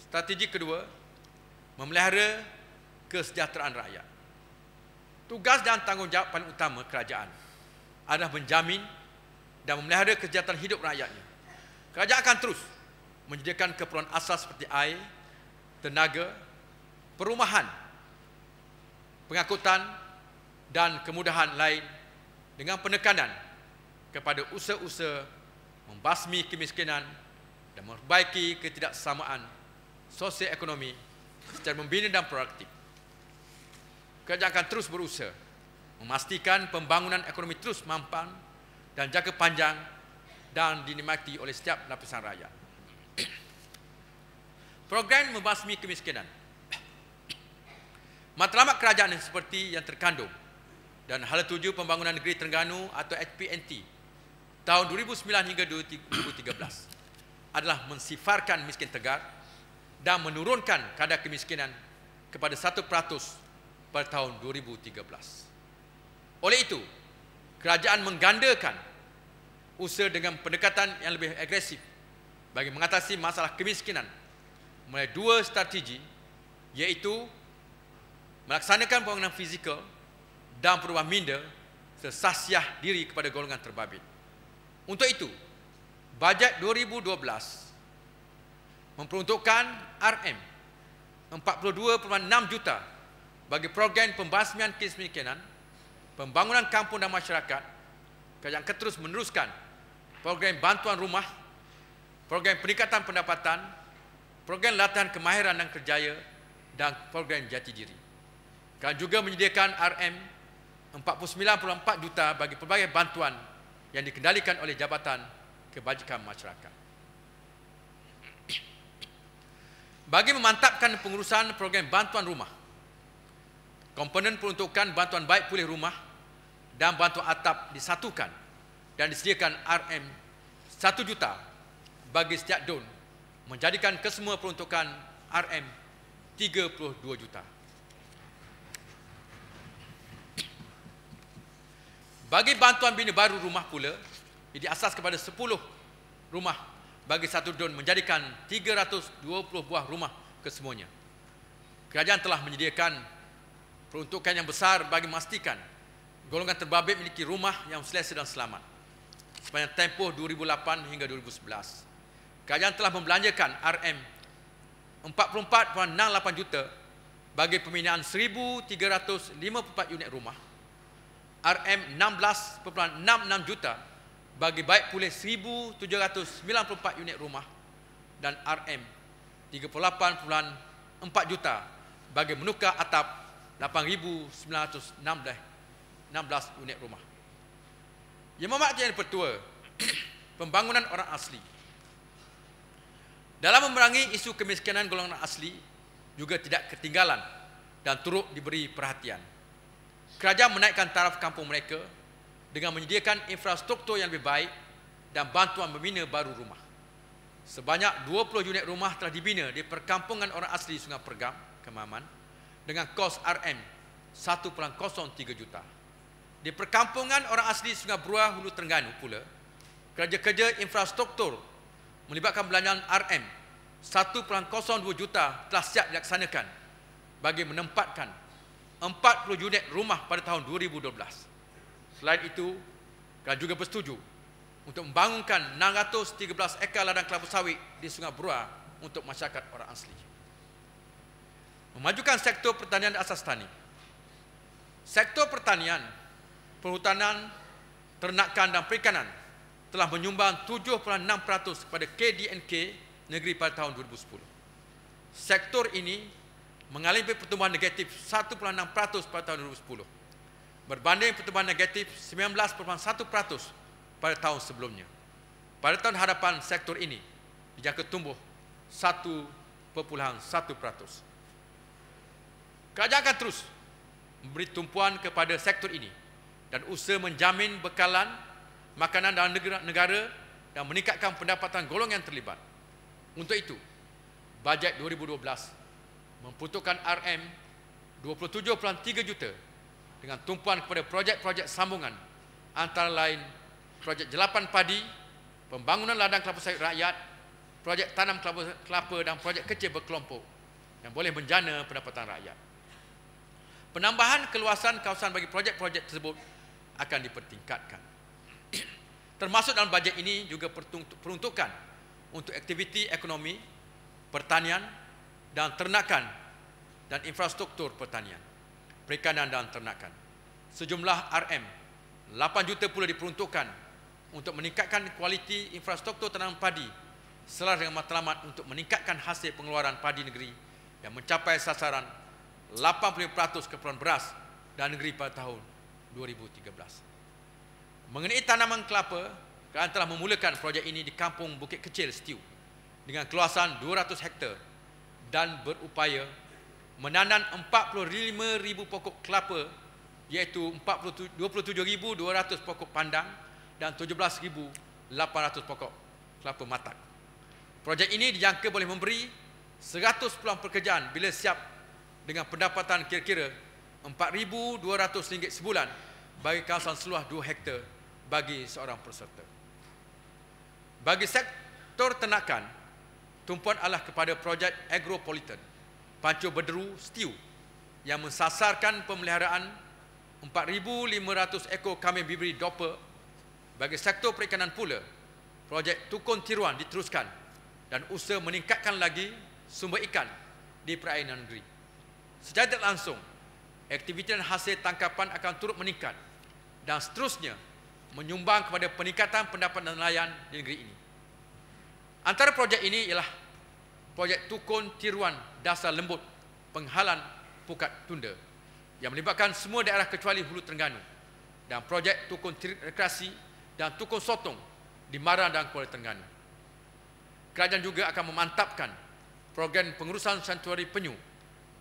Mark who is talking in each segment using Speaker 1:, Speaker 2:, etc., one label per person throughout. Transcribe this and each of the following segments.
Speaker 1: Strategi kedua, memelihara kesejahteraan rakyat. Tugas dan tanggungjawab paling utama kerajaan adalah menjamin dan memelihara kesejahteraan hidup rakyatnya. Kerajaan akan terus menyediakan keperluan asas seperti air, tenaga, perumahan, pengangkutan dan kemudahan lain dengan penekanan kepada usaha-usaha membasmi kemiskinan dan memperbaiki ketidaksamaan sosial ekonomi secara membina dan proaktif. Kerajaan akan terus berusaha memastikan pembangunan ekonomi terus mampan dan jangka panjang dan dinikmati oleh setiap lapisan rakyat. Program membasmi kemiskinan. Matlamat kerajaan seperti yang terkandung dan Hala Tuju Pembangunan Negeri Terengganu atau HPNT tahun 2009 hingga 2013 adalah mensifarkan miskin tegar dan menurunkan kadar kemiskinan kepada 1% pada tahun 2013. Oleh itu, kerajaan menggandakan usaha dengan pendekatan yang lebih agresif bagi mengatasi masalah kemiskinan melalui dua strategi, iaitu melaksanakan pembangunan fizikal dan perubahan minda sesasiah diri kepada golongan terbabit. Untuk itu, bajet 2012 memperuntukkan RM 42.6 juta bagi program pembasmian kemiskinan, pembangunan kampung dan masyarakat. Kerajaan akan terus meneruskan program bantuan rumah, program peningkatan pendapatan, program latihan kemahiran dan kerjaya, dan program jati diri. Kerajaan juga menyediakan RM 49.4 juta bagi pelbagai bantuan yang dikendalikan oleh Jabatan Kebajikan Masyarakat. Bagi memantapkan pengurusan program bantuan rumah, komponen peruntukan bantuan baik pulih rumah dan bantuan atap disatukan dan disediakan RM 1 juta bagi setiap DUN, menjadikan kesemua peruntukan RM 32 juta. Bagi bantuan bina baru rumah pula, ia diasas kepada 10 rumah bagi satu DUN, menjadikan 320 buah rumah kesemuanya. Kerajaan telah menyediakan peruntukan yang besar bagi memastikan golongan terbabit memiliki rumah yang selesa dan selamat. Sepanjang tempoh 2008 hingga 2011, kerajaan telah membelanjakan RM 44.68 juta bagi pembinaan 1,354 unit rumah, RM 16.66 juta bagi baik pulih 1,794 unit rumah, dan RM 38.4 juta bagi menukar atap 8,916 unit rumah. Yang Memakmur yang Pertua, pembangunan orang asli. Dalam memerangi isu kemiskinan golongan asli juga tidak ketinggalan dan turut diberi perhatian. Kerajaan menaikkan taraf kampung mereka dengan menyediakan infrastruktur yang lebih baik dan bantuan membina baru rumah. Sebanyak 20 unit rumah telah dibina di perkampungan orang asli Sungai Pergam, Kemaman, dengan kos RM 1.03 juta. Di perkampungan orang asli Sungai Beruah, Hulu Terengganu pula, kerja-kerja infrastruktur melibatkan belanjangan RM 1.02 juta telah siap dilaksanakan bagi menempatkan 40 unit rumah pada tahun 2012. Selain itu, kerajaan juga bersetuju untuk membangunkan 613 ekar ladang kelapa sawit di Sungai Beruah untuk masyarakat orang asli. Memajukan sektor pertanian dan asas tani. Sektor pertanian, perhutanan, ternakan dan perikanan telah menyumbang 7.6% kepada KDNK negeri pada tahun 2010. Sektor ini mengalami pertumbuhan negatif 1.6% pada tahun 2010 berbanding pertumbuhan negatif 19.1% pada tahun sebelumnya. Pada tahun hadapan, sektor ini dijangka tumbuh 1.1%. Kerajaan akan terus memberi tumpuan kepada sektor ini dan usaha menjamin bekalan makanan dalam negara dan meningkatkan pendapatan golongan yang terlibat. Untuk itu, bajet 2012 memperuntukkan RM 27.3 juta dengan tumpuan kepada projek-projek sambungan antara lain projek jelapan padi, pembangunan ladang kelapa sawit rakyat, projek tanam kelapa dan projek kecil berkelompok yang boleh menjana pendapatan rakyat. Penambahan keluasan kawasan bagi projek-projek tersebut akan dipertingkatkan. Termasuk dalam bajet ini juga peruntukan untuk aktiviti ekonomi, pertanian dan ternakan dan infrastruktur pertanian, perikanan dan ternakan. Sejumlah RM 8 juta pula diperuntukkan untuk meningkatkan kualiti infrastruktur tanaman padi selaras dengan matlamat untuk meningkatkan hasil pengeluaran padi negeri yang mencapai sasaran 85% keperluan beras dan negeri pada tahun 2013. Mengenai tanaman kelapa, kerajaan telah memulakan projek ini di Kampung Bukit Kecil Setiu dengan keluasan 200 hektar dan berupaya menanam 45,000 pokok kelapa, iaitu 27,200 pokok pandang dan 17,800 pokok kelapa matak. Projek ini dijangka boleh memberi 100 peluang pekerjaan bila siap dengan pendapatan kira-kira RM4,200 sebulan bagi kawasan seluas 2 hektar bagi seorang peserta. Bagi sektor ternakan, tumpuan adalah kepada projek agropolitan Pancur Berderu Setiu yang mensasarkan pemeliharaan 4,500 ekor kambing bibri doper. Bagi sektor perikanan pula, projek Tukun Tiruan diteruskan dan usaha meningkatkan lagi sumber ikan di perairan negeri. Secara tidak langsung, aktiviti dan hasil tangkapan akan turut meningkat dan seterusnya menyumbang kepada peningkatan pendapatan nelayan di negeri ini. Antara projek ini ialah projek Tukun Tiruan Dasar Lembut Penghalan Pukat Tunda yang melibatkan semua daerah kecuali Hulu Terengganu, dan projek Tukun Rekreasi dan Tukun Sotong di Marang dan Kuala Terengganu. Kerajaan juga akan memantapkan program pengurusan santuari penyu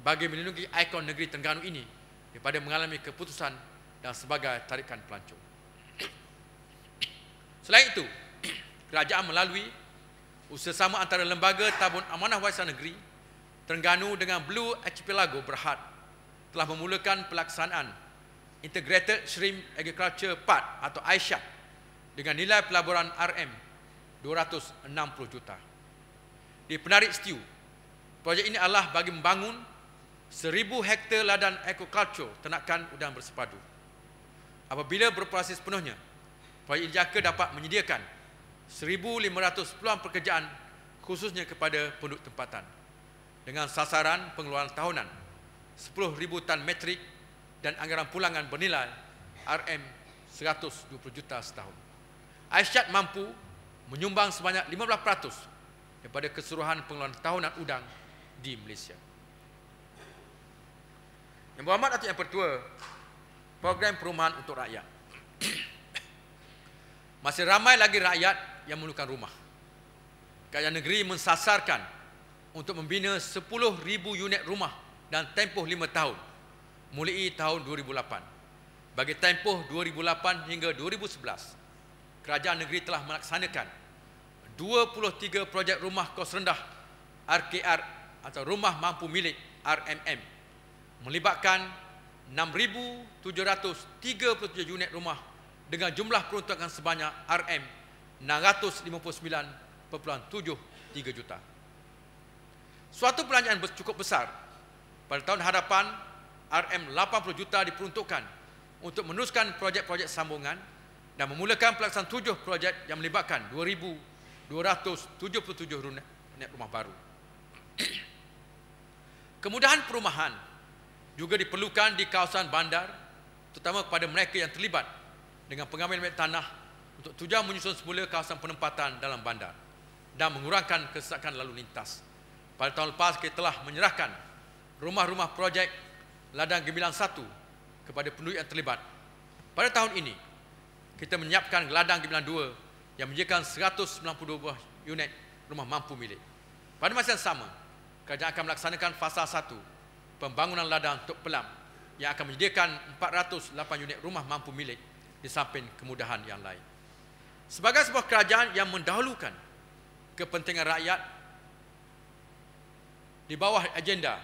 Speaker 1: bagi melindungi ikon negeri Terengganu ini daripada mengalami keputusan dan sebagai tarikan pelancong. Selain itu, kerajaan melalui usaha sama antara Lembaga Tabung Amanah Warisan Negeri Terengganu dengan Blue Archipelago Berhad telah memulakan pelaksanaan Integrated Shrimp Agriculture Park atau ISHAP dengan nilai pelaburan RM 260 juta. Di Penarik Setiu, projek ini adalah bagi membangun 1,000 hektar ladang aquaculture ternakan udang bersepadu. Apabila beroperasi sepenuhnya, projek ini dijangka dapat menyediakan 1,500 peluang pekerjaan khususnya kepada penduduk tempatan dengan sasaran pengeluaran tahunan 10,000 tan metrik dan anggaran pulangan bernilai RM 120 juta setahun. Aisyat mampu menyumbang sebanyak 15% daripada keseluruhan pengeluaran tahunan udang di Malaysia. Yang berhormat Datuk Yang Pertua, program perumahan untuk rakyat. Masih ramai lagi rakyat yang memerlukan rumah. Kerajaan negeri mensasarkan untuk membina 10,000 unit rumah dan tempoh 5 tahun mulai tahun 2008. Bagi tempoh 2008 hingga 2011, kerajaan negeri telah melaksanakan 23 projek rumah kos rendah RKR atau rumah mampu milik RMM melibatkan 6,737 unit rumah dengan jumlah peruntukan sebanyak RM 659.73 juta. Suatu belanjaan cukup besar pada tahun hadapan RM 80 juta diperuntukkan untuk meneruskan projek-projek sambungan dan memulakan pelaksanaan 7 projek yang melibatkan 2,277 unit rumah baru. Kemudahan perumahan juga diperlukan di kawasan bandar, terutama kepada mereka yang terlibat dengan pengambilan tanah untuk tujuan menyusun semula kawasan penempatan dalam bandar dan mengurangkan kesesakan lalu lintas. Pada tahun lepas kita telah menyerahkan rumah-rumah projek Ladang Gemilang 1 kepada penduduk yang terlibat. Pada tahun ini, kita menyiapkan Ladang Gemilang 2 yang menyediakan 192 buah unit rumah mampu milik. Pada masa yang sama, kerajaan akan melaksanakan fasa 1 pembangunan ladang Tok Pelam yang akan menyediakan 408 unit rumah mampu milik di samping kemudahan yang lain. Sebagai sebuah kerajaan yang mendahulukan kepentingan rakyat di bawah agenda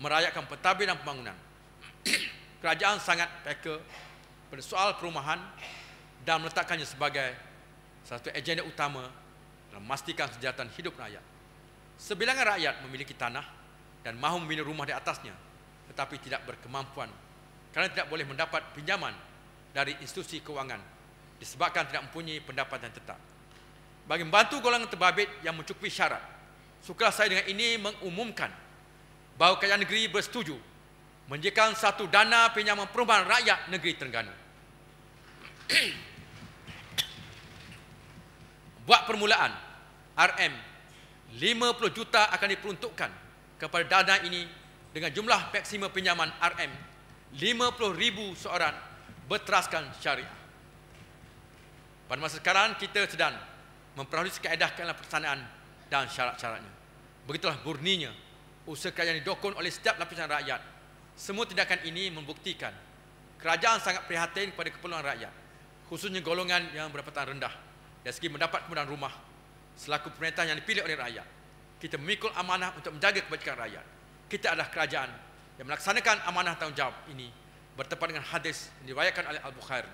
Speaker 1: merayakan pentadbiran pembangunan, kerajaan sangat peka pada soal perumahan dan meletakkannya sebagai satu agenda utama dalam memastikan kesejahteraan hidup rakyat. Sebilangan rakyat memiliki tanah dan mahu membina rumah di atasnya, tetapi tidak berkemampuan kerana tidak boleh mendapat pinjaman dari institusi keuangan disebabkan tidak mempunyai pendapatan tetap. Bagi membantu golongan terbabit yang mencukupi syarat, sukalah saya dengan ini mengumumkan bahawa Kerajaan Negeri bersetuju menyediakan satu dana pinjaman perumahan rakyat negeri Terengganu. Buat permulaan, RM 50 juta akan diperuntukkan kepada dana ini dengan jumlah maksima pinjaman RM 50,000 seorang berteraskan syariah. Pada masa sekarang kita sedang memperoleh kaedah pelaksanaan dan syarat-syaratnya. Begitulah murninya usaha kerajaan didukung oleh setiap lapisan rakyat. Semua tindakan ini membuktikan kerajaan sangat prihatin kepada keperluan rakyat, khususnya golongan yang berpendapatan rendah, dari segi mendapat kemudahan rumah. Selaku pemerintah yang dipilih oleh rakyat, kita memikul amanah untuk menjaga kebajikan rakyat. Kita adalah kerajaan yang melaksanakan amanah tanggungjawab ini bertepatan dengan hadis yang diriwayatkan oleh Al-Bukhari.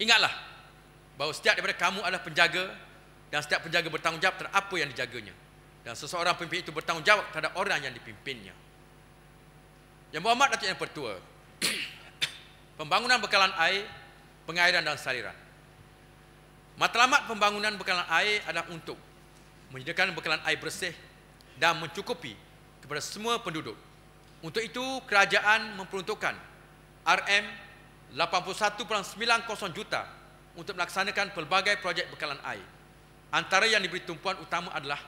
Speaker 1: Ingatlah bahawa setiap daripada kamu adalah penjaga, dan setiap penjaga bertanggungjawab terhadap apa yang dijaganya, dan seseorang pemimpin itu bertanggungjawab terhadap orang yang dipimpinnya. Yang berhormat Datuk Yang Pertua, pembangunan bekalan air, pengairan dan saliran. Matlamat pembangunan bekalan air adalah untuk menyediakan bekalan air bersih dan mencukupi kepada semua penduduk. Untuk itu, kerajaan memperuntukkan RM 81.90 juta untuk melaksanakan pelbagai projek bekalan air. Antara yang diberi tumpuan utama adalah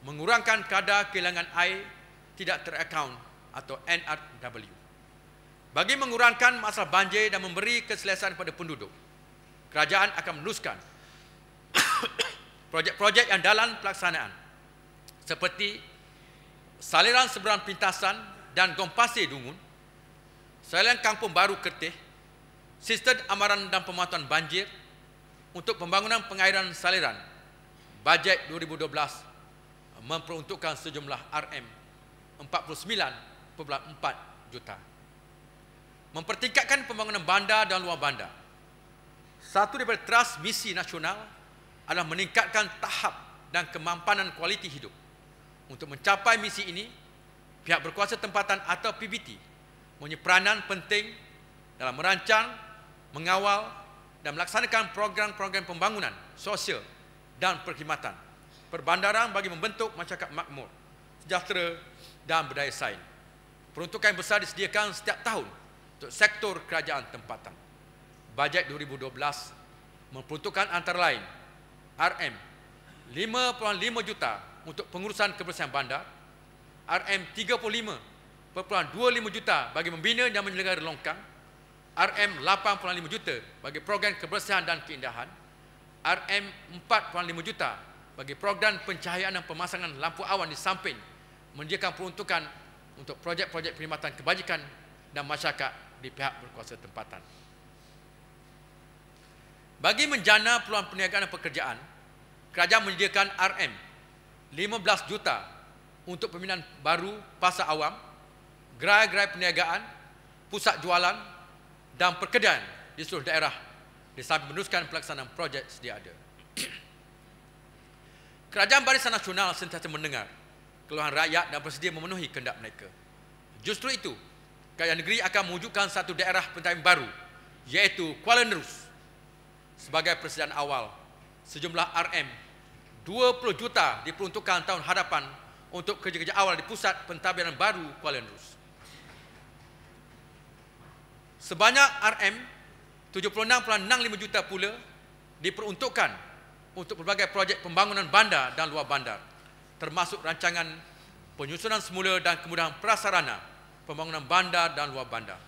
Speaker 1: mengurangkan kadar kehilangan air tidak teraccount atau NRW. Bagi mengurangkan masalah banjir dan memberi keselesaan kepada penduduk, kerajaan akan meneruskan projek-projek yang dalam pelaksanaan seperti saliran seberang pintasan dan Gong Pasir Dungun, saliran Kampung Baru Kertih, sistem amaran dan pemantauan banjir. Untuk pembangunan pengairan saliran, bajet 2012 memperuntukkan sejumlah RM 49.4 juta. Mempertingkatkan pembangunan bandar dan luar bandar. Satu daripada teras misi nasional adalah meningkatkan tahap dan kemampanan kualiti hidup. Untuk mencapai misi ini, pihak berkuasa tempatan atau PBT mempunyai peranan penting dalam merancang, mengawal dan melaksanakan program-program pembangunan sosial dan perkhidmatan perbandaran bagi membentuk masyarakat makmur, sejahtera dan berdaya saing. Peruntukan yang besar disediakan setiap tahun untuk sektor kerajaan tempatan. Bajet 2012 memperuntukkan antara lain RM 5.5 juta untuk pengurusan kebersihan bandar, RM 35.25 juta bagi membina dan menyelenggara longkang, RM 8.5 juta bagi program kebersihan dan keindahan, RM 4.5 juta bagi program pencahayaan dan pemasangan lampu awan di samping menyediakan peruntukan untuk projek-projek perkhidmatan kebajikan dan masyarakat di pihak berkuasa tempatan. Bagi menjana peluang perniagaan dan pekerjaan, kerajaan menyediakan RM 15 juta untuk pembinaan baru pasar awam, gerai-gerai perniagaan, pusat jualan dan perkedaian di seluruh daerah di samping meneruskan pelaksanaan projek sedia ada. Kerajaan Barisan Nasional sentiasa mendengar keluhan rakyat dan bersedia memenuhi kehendak mereka. Justru itu, Kerajaan Negeri akan mewujudkan satu daerah pentadbiran baru, iaitu Kuala Nerus. Sebagai persediaan awal, sejumlah RM 20 juta diperuntukkan tahun hadapan untuk kerja-kerja awal di pusat pentadbiran baru Kuala Nerus. Sebanyak RM 76.65 juta pula diperuntukkan untuk berbagai projek pembangunan bandar dan luar bandar, termasuk rancangan penyusunan semula dan kemudahan prasarana pembangunan bandar dan luar bandar.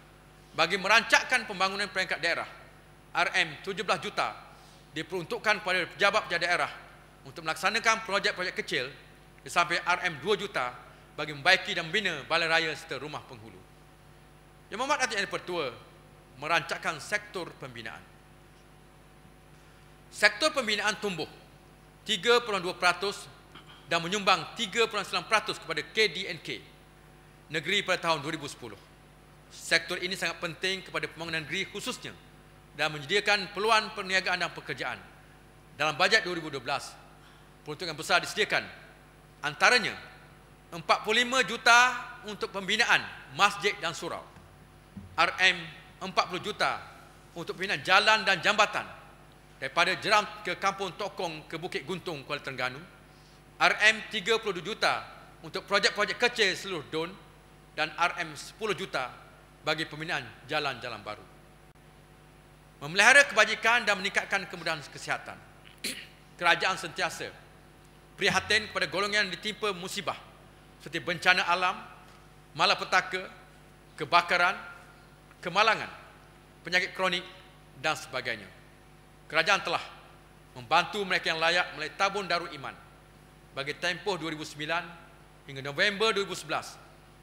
Speaker 1: Bagi merancangkan pembangunan peringkat daerah, RM 17 juta diperuntukkan kepada pejabat-pejabat daerah untuk melaksanakan projek-projek kecil, di samping RM 2 juta bagi membaiki dan membina balai raya serta rumah penghulu. Yang Berhormat Datuk Yang Pertua merancangkan sektor pembinaan. Sektor pembinaan tumbuh 3.2% dan menyumbang 3.9% kepada KDNK negeri pada tahun 2010. Sektor ini sangat penting kepada pembangunan negeri khususnya dan menyediakan peluang perniagaan dan pekerjaan dalam bajet 2012, peruntukan besar disediakan. Antaranya 45 juta untuk pembinaan masjid dan surau, RM40 juta untuk pembinaan jalan dan jambatan daripada Jeram ke Kampung Tokong ke Bukit Guntung, Kuala Terengganu, RM32 juta untuk projek-projek kecil seluruh DUN, dan RM10 juta bagi pembinaan jalan-jalan baru. Memelihara kebajikan dan meningkatkan kemudahan kesihatan. Kerajaan sentiasa prihatin kepada golongan yang ditimpa musibah seperti bencana alam, malapetaka, kebakaran, kemalangan, penyakit kronik dan sebagainya. Kerajaan telah membantu mereka yang layak melalui tabung Darul Iman bagi tempoh 2009 hingga November 2011.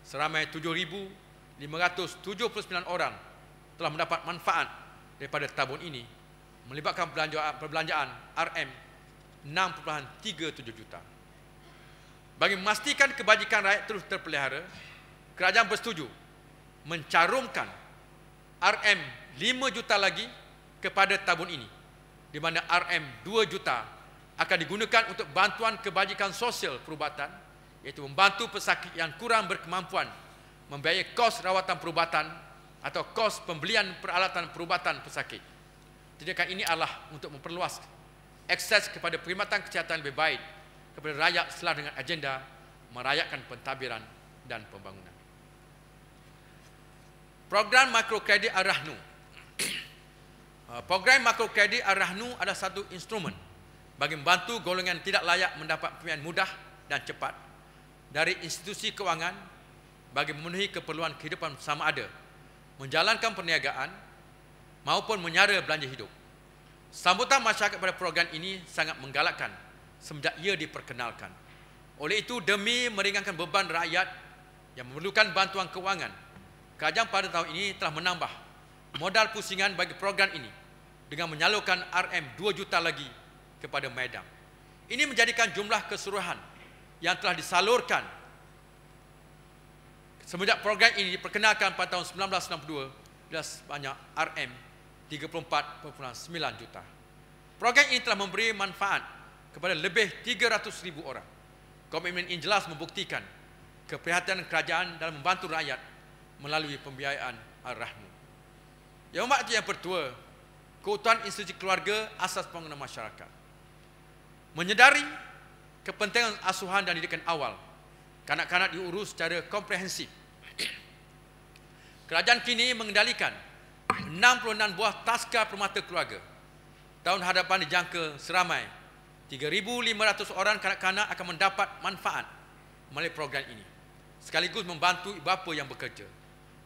Speaker 1: Seramai 7,579 orang telah mendapat manfaat daripada tabung ini, melibatkan perbelanjaan RM6.37 juta. Bagi memastikan kebajikan rakyat terus terpelihara, kerajaan bersetuju mencarumkan RM5 juta lagi kepada tabung ini, di mana RM2 juta akan digunakan untuk bantuan kebajikan sosial perubatan, iaitu membantu pesakit yang kurang berkemampuan membiayai kos rawatan perubatan atau kos pembelian peralatan perubatan pesakit. Tindakan ini adalah untuk memperluas akses kepada perkhidmatan kesihatan lebih baik kepada rakyat selaras dengan agenda merayakan pentadbiran dan pembangunan. Program Makrokredit Ar-Rahnu. Program Makrokredit Ar-Rahnu adalah satu instrumen bagi membantu golongan tidak layak mendapat pembiayaan mudah dan cepat dari institusi kewangan bagi memenuhi keperluan kehidupan sama ada, menjalankan perniagaan maupun menyara belanja hidup. Sambutan masyarakat pada program ini sangat menggalakkan semenjak ia diperkenalkan. Oleh itu, demi meringankan beban rakyat yang memerlukan bantuan kewangan, kerajaan pada tahun ini telah menambah modal pusingan bagi program ini dengan menyalurkan RM2 juta lagi kepada Maidam. Ini menjadikan jumlah keseluruhan yang telah disalurkan semenjak program ini diperkenalkan pada tahun 1992 sebanyak RM34.9 juta. Program ini telah memberi manfaat kepada lebih 300,000 orang. Komitmen ini jelas membuktikan keprihatinan kerajaan dalam membantu rakyat melalui pembiayaan Ar-Rahnu. Yang Hormat Yang Pertua, keutuhan institusi keluarga asas pembangunan masyarakat. Menyedari kepentingan asuhan dan didikan awal, kanak-kanak diurus secara komprehensif. Kerajaan kini mengendalikan 66 buah taska permata keluarga. Tahun hadapan dijangka seramai 3,500 orang kanak-kanak akan mendapat manfaat melalui program ini, sekaligus membantu ibu bapa yang bekerja.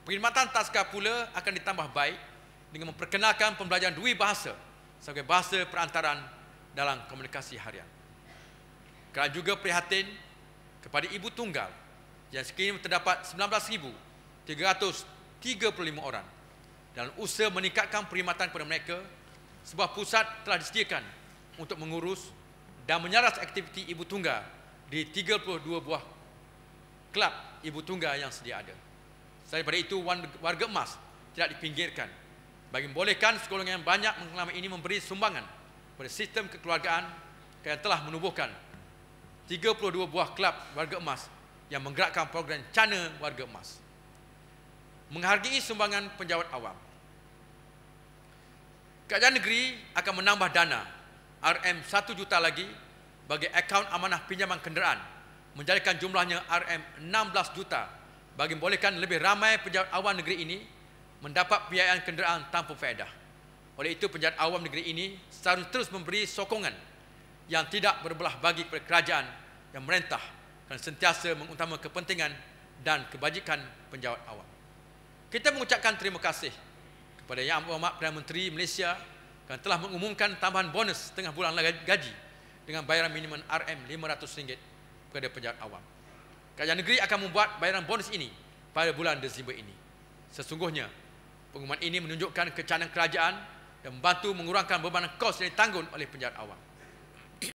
Speaker 1: Perkhidmatan taska pula akan ditambah baik dengan memperkenalkan pembelajaran dua bahasa sebagai bahasa perantaran dalam komunikasi harian. Kerajaan juga prihatin kepada ibu tunggal yang sekiranya terdapat 19,335 orang. Dalam usaha meningkatkan perkhidmatan kepada mereka, sebuah pusat telah disediakan untuk mengurus dan menyaras aktiviti ibu tunggal di 32 buah kelab ibu tunggal yang sedia ada. Selain daripada itu, warga emas tidak dipinggirkan bagi membolehkan segolongan yang banyak selama ini memberi sumbangan pada sistem kekeluargaan yang telah menubuhkan 32 buah kelab warga emas yang menggerakkan program Cana Warga Emas. Menghargai sumbangan penjawat awam, kerajaan negeri akan menambah dana RM1 juta lagi bagi akaun amanah pinjaman kenderaan, menjadikan jumlahnya RM16 juta bagi membolehkan lebih ramai penjawat awam negeri ini mendapat pembiayaan kenderaan tanpa faedah. Oleh itu, penjawat awam negeri ini seharusnya terus memberi sokongan yang tidak berbelah bagi kepada kerajaan yang merentah dan sentiasa mengutamakan kepentingan dan kebajikan penjawat awam. Kita mengucapkan terima kasih kepada Yang Berhormat Perdana Menteri Malaysia yang telah mengumumkan tambahan bonus setengah bulan gaji dengan bayaran minimum RM500 kepada penjawat awam. Kerajaan negeri akan membuat bayaran bonus ini pada bulan Disember ini. Sesungguhnya, pengumuman ini menunjukkan kecantikan kerajaan dan membantu mengurangkan beban kos yang ditanggung oleh penjawat awam.